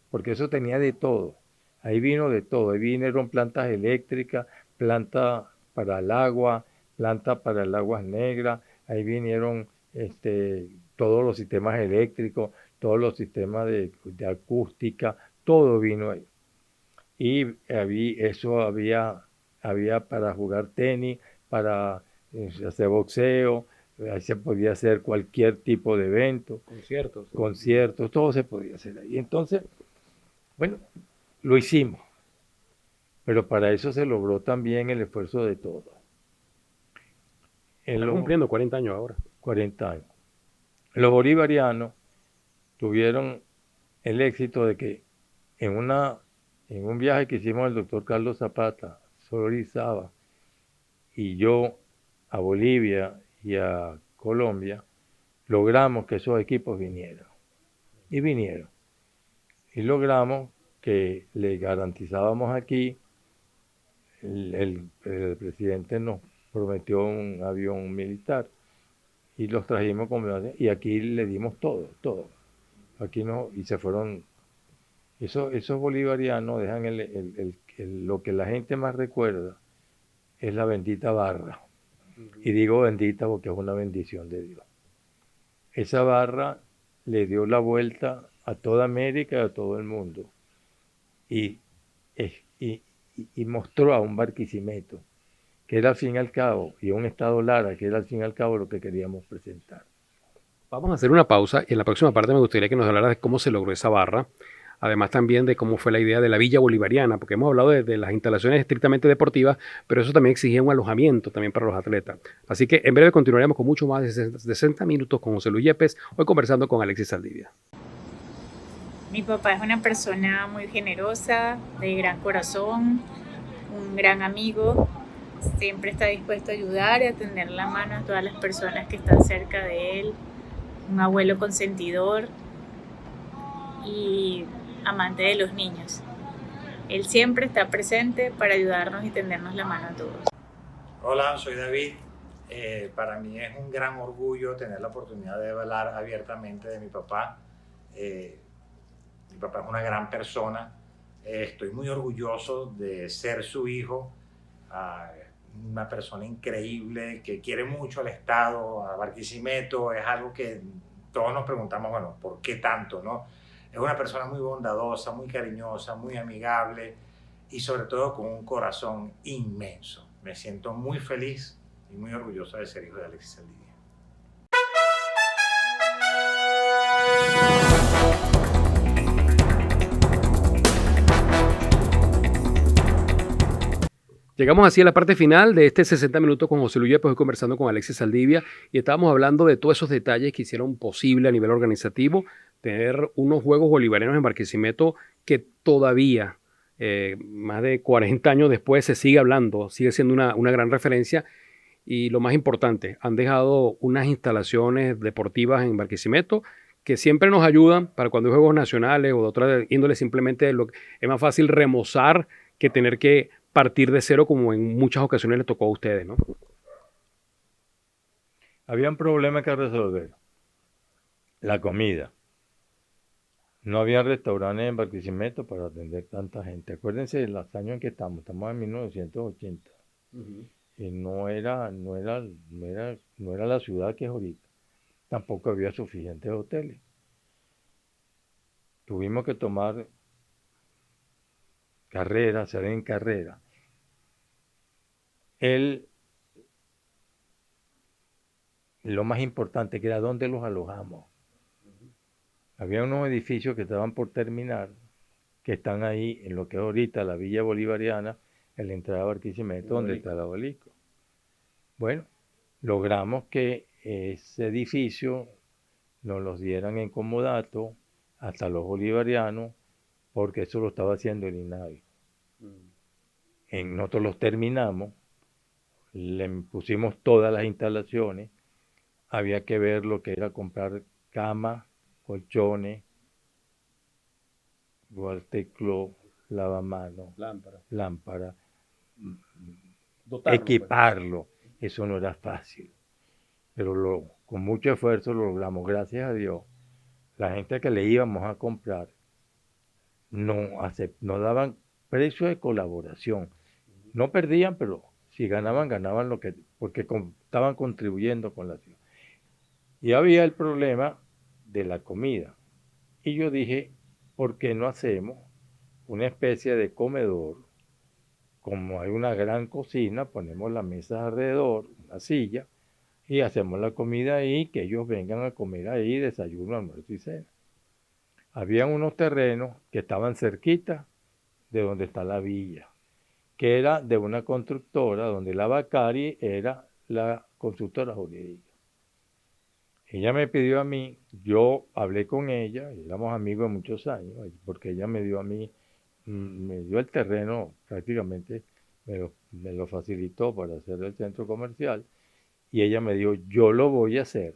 porque eso tenía de todo. Ahí vino de todo, ahí vinieron plantas eléctricas, planta para el agua, planta para el aguas negras, ahí vinieron todos los sistemas eléctricos, todos los sistemas de acústica, todo vino ahí. Y había para jugar tenis, para hacer boxeo, ahí se podía hacer cualquier tipo de evento, conciertos, todo se podía hacer ahí. Entonces, bueno, lo hicimos, pero para eso se logró también el esfuerzo de todos. Está cumpliendo 40 años ahora. 40 años. Los bolivarianos tuvieron el éxito de que en un viaje que hicimos el doctor Carlos Zapata, Solorizaba, y yo a Bolivia y a Colombia, logramos que esos equipos vinieran. Y vinieron. Y logramos que le garantizábamos aquí, el presidente nos prometió un avión militar y los trajimos y aquí le dimos todo. Aquí no, y se fueron. Esos bolivarianos dejan lo que la gente más recuerda es la bendita barra. Y digo bendita porque es una bendición de Dios. Esa barra le dio la vuelta a toda América y a todo el mundo. Y mostró a un Barquisimeto, que era al fin y al cabo, y a un Estado Lara, que era al fin y al cabo lo que queríamos presentar. Vamos a hacer una pausa y en la próxima parte me gustaría que nos hablara de cómo se logró esa barra, además también de cómo fue la idea de la Villa Bolivariana, porque hemos hablado de las instalaciones estrictamente deportivas, pero eso también exigía un alojamiento también para los atletas. Así que en breve continuaremos con mucho más de 60 minutos con José Luis Yepes, hoy conversando con Alexis Saldivia. Mi papá es una persona muy generosa, de gran corazón, un gran amigo. Siempre está dispuesto a ayudar y a tender la mano a todas las personas que están cerca de él. Un abuelo consentidor y amante de los niños. Él siempre está presente para ayudarnos y tendernos la mano a todos. Hola, soy David. Para mí es un gran orgullo tener la oportunidad de hablar abiertamente de mi papá. Mi papá es una gran persona. Estoy muy orgulloso de ser su hijo. Una persona increíble que quiere mucho al Estado, a Barquisimeto. Es algo que todos nos preguntamos, bueno, ¿por qué tanto, no? Es una persona muy bondadosa, muy cariñosa, muy amigable y sobre todo con un corazón inmenso. Me siento muy feliz y muy orgulloso de ser hijo de Alexis Saldivia. Llegamos así a la parte final de este 60 minutos con José Luis Yepes, hoy conversando con Alexis Saldivia y estábamos hablando de todos esos detalles que hicieron posible a nivel organizativo tener unos Juegos Bolivarianos en Barquisimeto que todavía, más de 40 años después, se sigue hablando, sigue siendo una gran referencia y lo más importante, han dejado unas instalaciones deportivas en Barquisimeto que siempre nos ayudan para cuando hay juegos nacionales o de otra índole, simplemente es más fácil remozar que tener que partir de cero como en muchas ocasiones les tocó a ustedes, ¿no? Había un problema que resolver, la comida. No había restaurantes en Barquisimeto para atender tanta gente. Acuérdense de los años en que estamos en 1980. Y no era la ciudad que es ahorita. Tampoco había suficientes hoteles. Tuvimos que tomar carrera, ser en carrera. lo más importante, que era dónde los alojamos. Había unos edificios que estaban por terminar, que están ahí en lo que es ahorita la Villa Bolivariana, en la entrada de Barquisimeto, donde está el obelisco. Bueno, logramos que ese edificio nos los dieran en comodato hasta los bolivarianos, porque eso lo estaba haciendo el INAVI. Nosotros los terminamos, le pusimos todas las instalaciones, había que ver lo que era comprar camas, colchones, guarteclo, lavamanos, lámpara, equiparlo. Eso no era fácil, pero con mucho esfuerzo lo logramos. Gracias a Dios, la gente que le íbamos a comprar nos daban precio de colaboración. No perdían, pero si ganaban porque estaban contribuyendo con la ciudad. Y había el problema de la comida. Y yo dije, ¿por qué no hacemos una especie de comedor? Como hay una gran cocina, ponemos las mesas alrededor, una silla, y hacemos la comida ahí, que ellos vengan a comer ahí, desayuno, almuerzo y cena. Habían unos terrenos que estaban cerquita de donde está la villa, que era de una constructora donde la Bacari era la constructora jurídica. Ella me pidió a mí, yo hablé con ella, éramos amigos de muchos años, porque ella me dio a mí, me dio el terreno, prácticamente me lo facilitó para hacer el centro comercial, y ella me dijo, yo lo voy a hacer,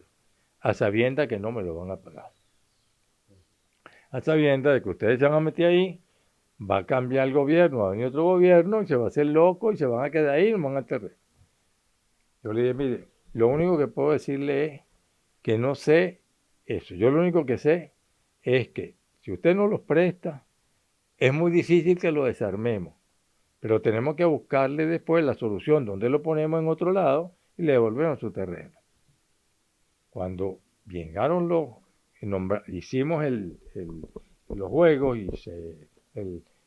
a sabiendas que no me lo van a pagar. A sabiendas de que ustedes se van a meter ahí, va a cambiar el gobierno, va a venir otro gobierno, y se va a hacer loco, y se van a quedar ahí y no van a terreno. Yo le dije, mire, lo único que puedo decirle es que no sé eso. Yo lo único que sé es que si usted no los presta, es muy difícil que lo desarmemos. Pero tenemos que buscarle después la solución donde lo ponemos en otro lado y le devolvemos su terreno. Cuando llegaron hicimos los juegos y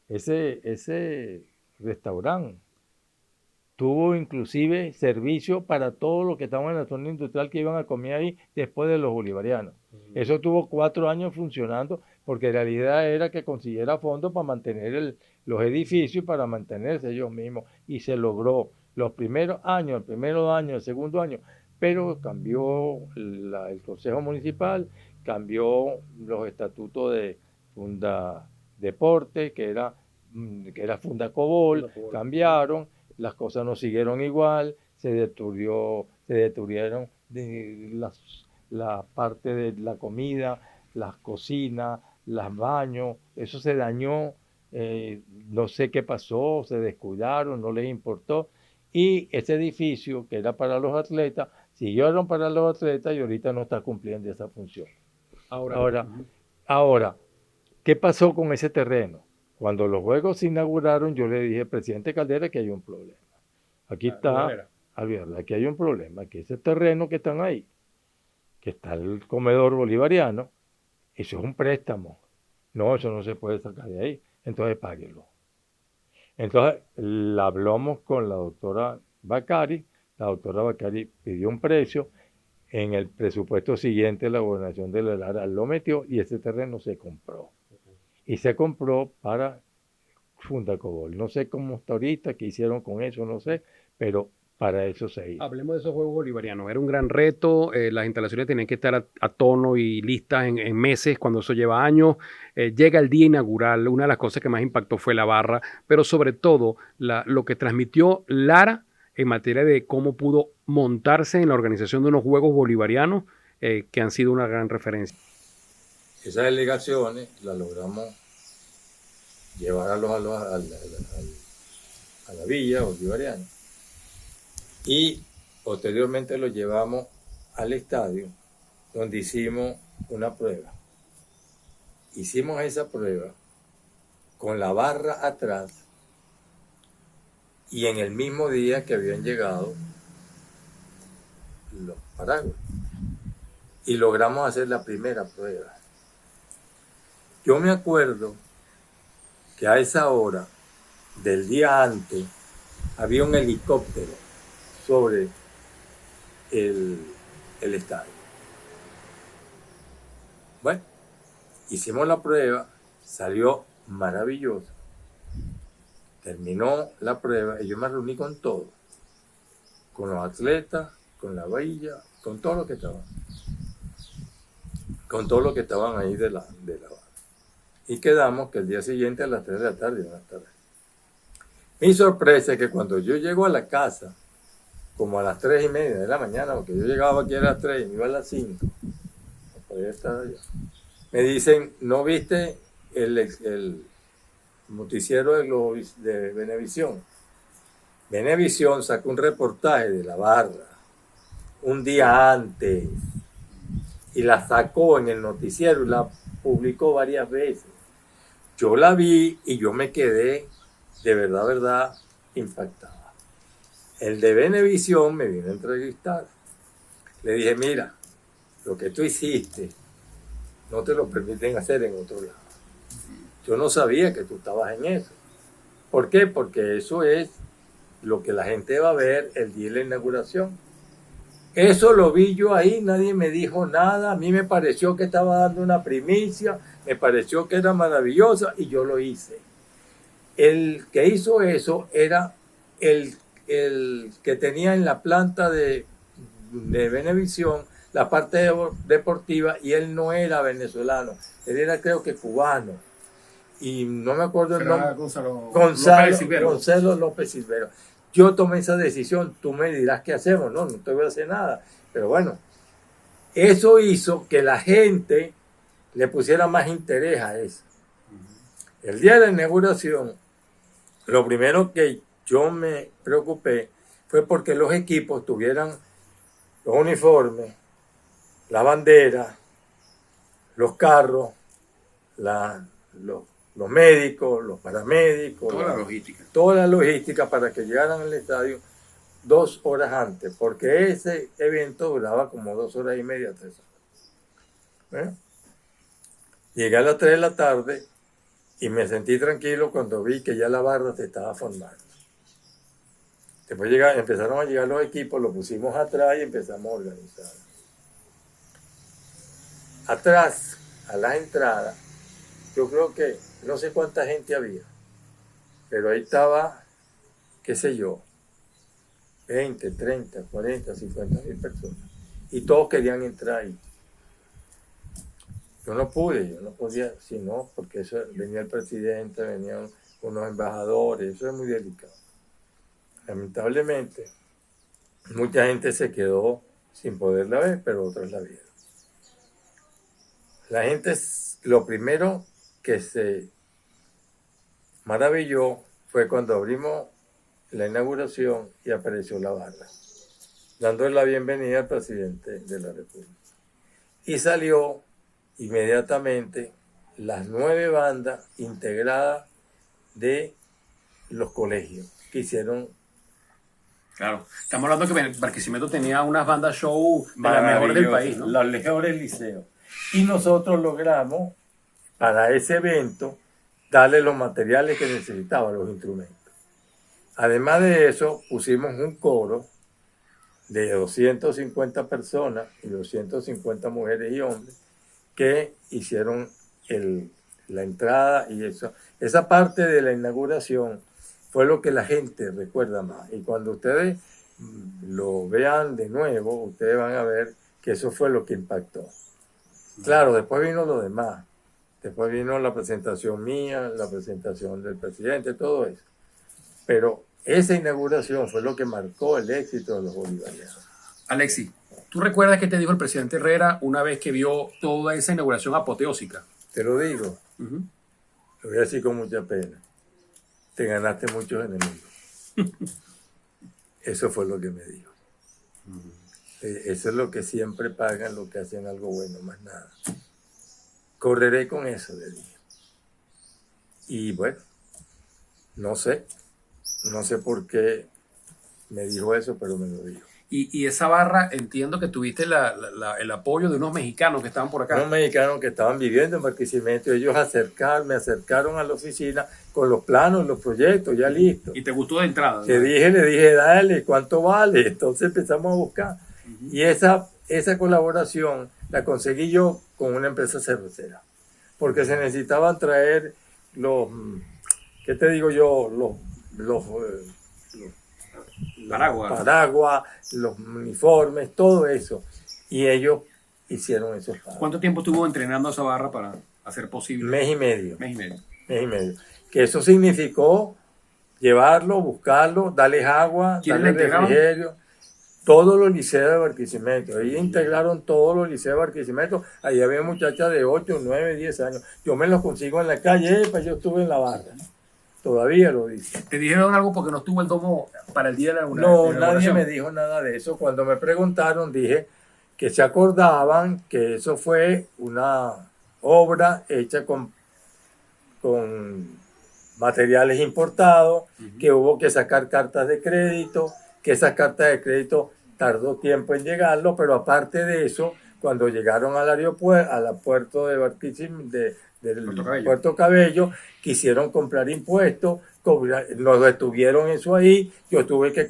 ese restaurante tuvo inclusive servicio para todos los que estaban en la zona industrial que iban a comer ahí después de los bolivarianos. Eso tuvo 4 años funcionando porque la realidad era que consiguiera fondos para mantener los edificios y para mantenerse ellos mismos. Y se logró los primeros años, el primero año, el segundo año, pero cambió el Consejo Municipal, cambió los estatutos de Funda Deporte, que era Fundacobol, cambiaron. Las cosas no siguieron igual, se destruyeron la parte de la comida, las cocinas, los baños, eso se dañó, no sé qué pasó, se descuidaron, no les importó. Y ese edificio que era para los atletas, siguieron para los atletas y ahorita no está cumpliendo esa función. Ahora, ¿qué pasó con ese terreno? Cuando los juegos se inauguraron, yo le dije al presidente Caldera que hay un problema. Aquí está, aquí hay un problema, que ese terreno que están ahí, que está el comedor bolivariano, eso es un préstamo. No, eso no se puede sacar de ahí. Entonces páguelo. Entonces hablamos con la doctora Bacari. La doctora Bacari pidió un precio. En el presupuesto siguiente, la gobernación de Lara lo metió y ese terreno se compró. Y se compró para Fundacobol. No sé cómo está ahorita, qué hicieron con eso, no sé, pero para eso se hizo. Hablemos de esos Juegos Bolivarianos. Era un gran reto, las instalaciones tenían que estar a tono y listas en meses, cuando eso lleva años. Llega el día inaugural, una de las cosas que más impactó fue la barra, pero sobre todo lo que transmitió Lara en materia de cómo pudo montarse en la organización de unos Juegos Bolivarianos que han sido una gran referencia. Esas delegaciones las logramos llevar a la Villa Bolivariana y posteriormente los llevamos al estadio donde hicimos una prueba. Hicimos esa prueba con la barra atrás y en el mismo día que habían llegado los paraguas y logramos hacer la primera prueba. Yo me acuerdo que a esa hora del día antes había un helicóptero sobre el estadio. Bueno, hicimos la prueba, salió maravilloso. Terminó la prueba y yo me reuní con todos, con los atletas, con la villa, con todos los que estaban. Con todos los que estaban ahí de la barra. Y quedamos que el día siguiente a las 3 de la tarde iban a estar ahí. Mi sorpresa es que cuando yo llego a la casa, como a las 3:30 de la mañana, porque yo llegaba aquí a las 3 y me iba a las 5, podía estar allá, me dicen, ¿no viste el noticiero de Venevisión? Venevisión sacó un reportaje de la barra un día antes y la sacó en el noticiero y la publicó varias veces. Yo la vi y yo me quedé de verdad impactado. El de Venevisión me vino a entrevistar. Le dije, mira, lo que tú hiciste no te lo permiten hacer en otro lado. Yo no sabía que tú estabas en eso. ¿Por qué? Porque eso es lo que la gente va a ver el día de la inauguración. Eso lo vi yo ahí, nadie me dijo nada. A mí me pareció que estaba dando una primicia, me pareció que era maravillosa y yo lo hice. El que hizo eso era el que tenía en la planta de Venevisión la parte deportiva y él no era venezolano, él era creo que cubano y no me acuerdo el nombre. Gonzalo López Silvero. Yo tomé esa decisión, tú me dirás qué hacemos, no te voy a hacer nada, pero bueno, eso hizo que la gente le pusiera más interés a eso. El día de la inauguración, lo primero que yo me preocupé fue porque los equipos tuvieran los uniformes, la bandera, los carros, los médicos, los paramédicos. Toda la logística para que llegaran al estadio 2 horas antes, porque ese evento duraba como 2 horas y media, 3 horas. Bueno, llegué a las 3 de la tarde y me sentí tranquilo cuando vi que ya la barra se estaba formando. Después empezaron a llegar los equipos, los pusimos atrás y empezamos a organizar. Atrás, a las entradas, yo creo que no sé cuánta gente había, pero ahí estaba, qué sé yo, 20, 30, 40, 50 mil personas. Y todos querían entrar ahí. Yo no podía, sino porque eso, venía el presidente, venían unos embajadores, eso es muy delicado. Lamentablemente, mucha gente se quedó sin poderla ver, pero otros la vieron. La gente, lo primero que se maravilló fue cuando abrimos la inauguración y apareció la barra, dándole la bienvenida al presidente de la República. Y salió inmediatamente las 9 bandas integradas de los colegios que hicieron. Claro, estamos hablando que Barquisimeto tenía unas bandas show de las mejores del país, ¿no? Los mejores liceos. Y nosotros logramos, para ese evento, darle los materiales que necesitaban, los instrumentos. Además de eso, pusimos un coro de 250 personas y 250 mujeres y hombres que hicieron la entrada y eso. Esa parte de la inauguración fue lo que la gente recuerda más. Y cuando ustedes lo vean de nuevo, ustedes van a ver que eso fue lo que impactó. Claro, después vino lo demás. Después vino la presentación mía, la presentación del presidente, todo eso. Pero esa inauguración fue lo que marcó el éxito de los bolivarianos. Alexis, ¿tú recuerdas qué te dijo el presidente Herrera una vez que vio toda esa inauguración apoteósica? Te lo digo. Lo voy a decir con mucha pena. Te ganaste muchos enemigos. Eso fue lo que me dijo. Eso es lo que siempre pagan los que hacen algo bueno, más nada. Correré con eso, le dije. Y bueno, no sé por qué me dijo eso, pero me lo dijo. Y esa barra, entiendo que tuviste el apoyo de unos mexicanos que estaban por acá. Unos mexicanos que estaban viviendo en Barquisimeto, ellos me acercaron a la oficina con los planos, los proyectos ya listos. ¿Y te gustó de entrada? Le dije, dale, ¿cuánto vale? Entonces empezamos a buscar. Y esa esa colaboración la conseguí yo con una empresa cervecera, porque se necesitaban traer los, ¿qué te digo yo? Los paraguas, los uniformes, todo eso. Y ellos hicieron esos pagos. ¿Cuánto tiempo estuvo entrenando esa barra para hacer posible? Mes y medio. Mes y medio. Mes y medio. Que eso significó llevarlo, buscarlo, darles agua, darles refrigerio. Todos los liceos de Barquisimeto. Ahí integraron todos los liceos de Barquisimeto. Ahí había muchachas de 8, 9, 10 años. Yo me los consigo en la calle, pues yo estuve en la barra. Todavía lo dice. ¿Te dijeron algo porque no estuvo el domo para el día de la No, nadie me dijo nada de eso. Cuando me preguntaron, dije que se acordaban que eso fue una obra hecha con materiales importados, que hubo que sacar cartas de crédito, que esas cartas de crédito tardó tiempo en llegarlo, pero aparte de eso, cuando llegaron al aeropuerto, al puerto de Barquisimeto, del Puerto Cabello, quisieron comprar impuestos, nos detuvieron eso ahí, yo tuve que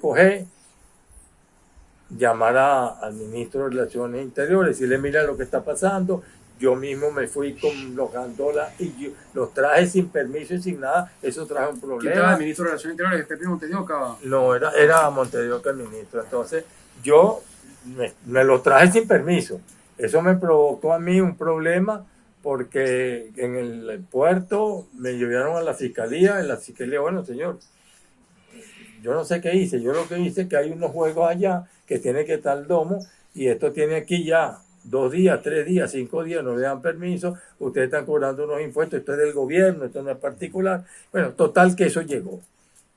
llamar al ministro de Relaciones Interiores, decirle, mira lo que está pasando. Yo mismo me fui con los gandolas y los traje sin permiso y sin nada. Eso trajo un problema. ¿Quién estaba el ministro de Relaciones Interiores? ¿Este Montedioca? No, era Montedioca el ministro. Entonces, yo me los traje sin permiso. Eso me provocó a mí un problema porque en el puerto me llevaron a la fiscalía. En la fiscalía, bueno, señor, yo no sé qué hice. Yo lo que hice es que hay unos juegos allá que tiene que estar el domo y esto tiene aquí ya 2 días, 3 días, 5 días, no le dan permiso, ustedes están cobrando unos impuestos, esto es del gobierno, esto no es particular. Bueno, total que eso llegó.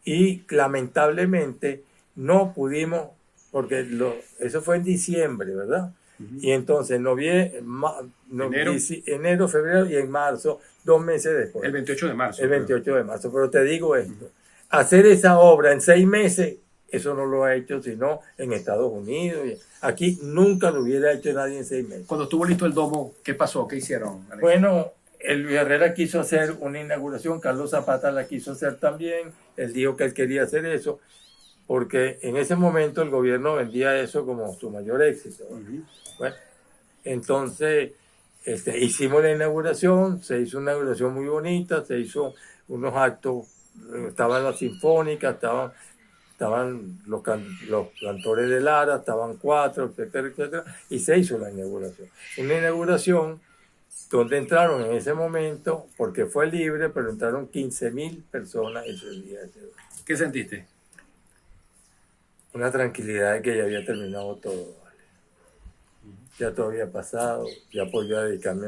Y lamentablemente no pudimos, porque eso fue en diciembre, ¿verdad? Y entonces enero, febrero y en marzo, 2 meses después. El 28 de marzo. El 28 de marzo, pero te digo esto, hacer esa obra en 6 meses, eso no lo ha hecho sino en Estados Unidos. Aquí nunca lo hubiera hecho nadie en 6 meses. Cuando estuvo listo el domo, ¿qué pasó? ¿Qué hicieron, Alex? Bueno, el Luis Herrera quiso hacer una inauguración, Carlos Zapata la quiso hacer también, él dijo que él quería hacer eso, porque en ese momento el gobierno vendía eso como su mayor éxito. Bueno, entonces hicimos la inauguración, se hizo una inauguración muy bonita, se hizo unos actos, estaban las sinfónicas, estaban los cantores de Lara, estaban 4, etcétera, etcétera, y se hizo la inauguración. Una inauguración donde entraron en ese momento, porque fue libre, pero entraron 15,000 personas ese día. ¿Qué sentiste? Una tranquilidad de que ya había terminado todo, ¿vale? Ya todo había pasado, ya podía dedicarme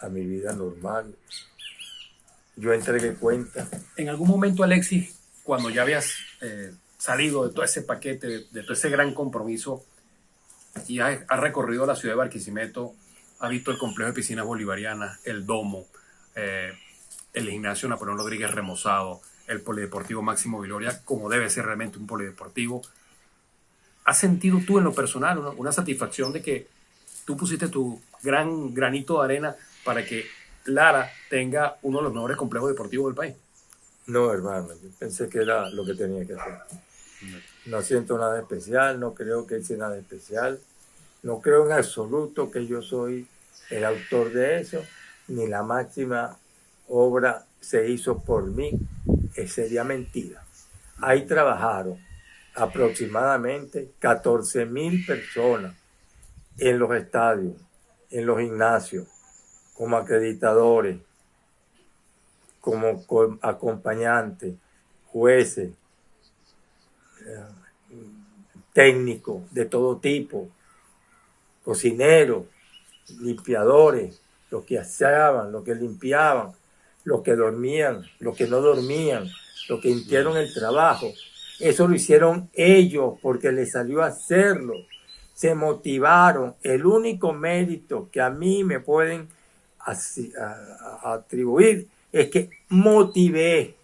a mi vida normal. Yo entregué cuenta. En algún momento, Alexis, cuando ya habías salido de todo ese paquete, de todo ese gran compromiso, y has recorrido la ciudad de Barquisimeto, has visto el complejo de piscinas bolivarianas, el domo, el gimnasio Napoleón Rodríguez remozado, el polideportivo Máximo Viloria, como debe ser realmente un polideportivo. ¿Has sentido tú en lo personal una satisfacción de que tú pusiste tu gran granito de arena para que Lara tenga uno de los mejores complejos deportivos del país? No, hermano, yo pensé que era lo que tenía que hacer. No siento nada especial, no creo que hice nada especial, no creo en absoluto que yo soy el autor de eso, ni la máxima obra se hizo por mí, sería mentira. Ahí trabajaron aproximadamente 14,000 personas en los estadios, en los gimnasios, como acreditadores, como acompañantes, jueces, técnicos de todo tipo, cocineros, limpiadores, los que aseaban, los que limpiaban, los que dormían, los que no dormían, los que hicieron el trabajo. Eso lo hicieron ellos porque les salió a hacerlo. Se motivaron. El único mérito que a mí me pueden atribuir es que motivé.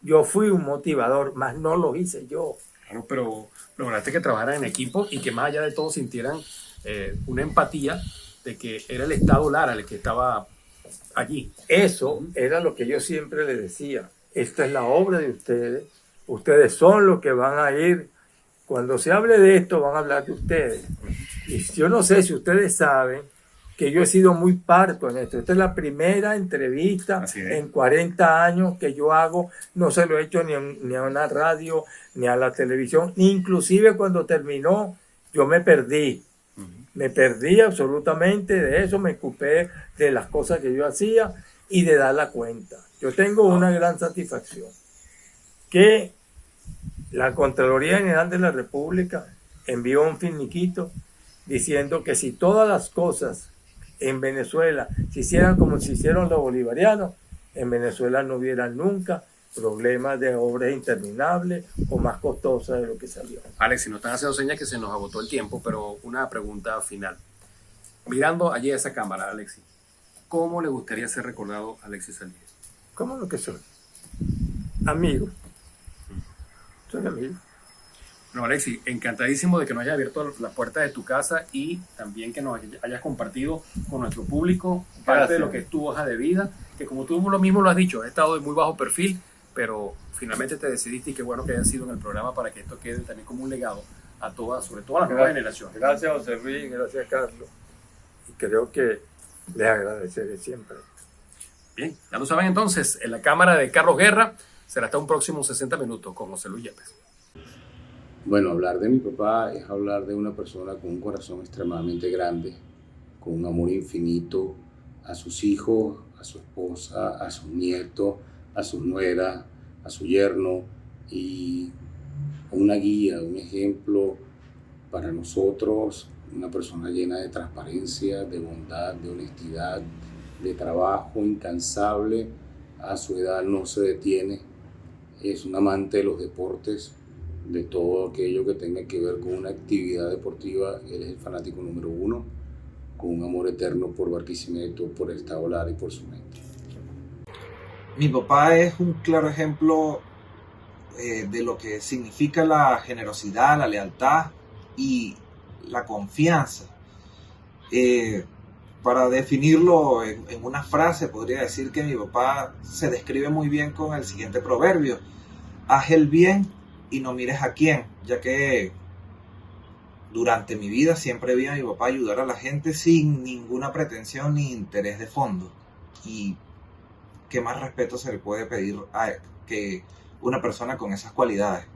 Yo fui un motivador, mas no lo hice yo. Claro, pero lograste que trabajaran en equipo y que más allá de todo sintieran una empatía de que era el Estado Lara el que estaba allí. Eso era lo que yo siempre les decía. Esta es la obra de ustedes. Ustedes son los que van a ir. Cuando se hable de esto, van a hablar de ustedes. Y yo no sé si ustedes saben que yo he sido muy parco en esto. Esta es la primera entrevista en 40 años que yo hago. No se lo he hecho ni a una radio, ni a la televisión. Inclusive cuando terminó, yo me perdí. Me perdí absolutamente de eso. Me ocupé de las cosas que yo hacía y de dar la cuenta. Yo tengo una gran satisfacción. Que la Contraloría General de la República envió un finiquito diciendo que si todas las cosas en Venezuela se hicieran como se hicieron los bolivarianos, en Venezuela no hubiera nunca problemas de obras interminables o más costosas de lo que salió. Alex, si nos están haciendo señas que se nos agotó el tiempo, pero una pregunta final. Mirando allí a esa cámara, Alexis, ¿cómo le gustaría ser recordado a Alexis Saldivia? ¿Cómo lo que soy? Amigo. Soy amigo. No, Alexis, encantadísimo de que nos hayas abierto las puertas de tu casa y también que nos hayas compartido con nuestro público parte de lo que es tu hoja de vida, que como tú lo mismo lo has dicho, has estado de muy bajo perfil, pero finalmente te decidiste y qué bueno que hayas sido en el programa para que esto quede también como un legado a todas, sobre todo a las nuevas generaciones. Gracias, José Luis, gracias, Carlos. Y creo que les agradeceré siempre. Bien, ya lo saben entonces, en la cámara de Carlos Guerra será hasta un próximo 60 minutos con José Luis Yepes. Bueno, hablar de mi papá es hablar de una persona con un corazón extremadamente grande, con un amor infinito a sus hijos, a su esposa, a sus nietos, a sus nueras, a su yerno, y una guía, un ejemplo para nosotros, una persona llena de transparencia, de bondad, de honestidad, de trabajo incansable. A su edad no se detiene, es un amante de los deportes, de todo aquello que tenga que ver con una actividad deportiva. Él es el fanático número 1, con un amor eterno por Barquisimeto, por el Estado Lara y por su mente. Mi papá es un claro ejemplo de lo que significa la generosidad, la lealtad y la confianza. Para definirlo en una frase, podría decir que mi papá se describe muy bien con el siguiente proverbio: haz el bien y no mires a quién, ya que durante mi vida siempre vi a mi papá ayudar a la gente sin ninguna pretensión ni interés de fondo. Y qué más respeto se le puede pedir a que una persona con esas cualidades.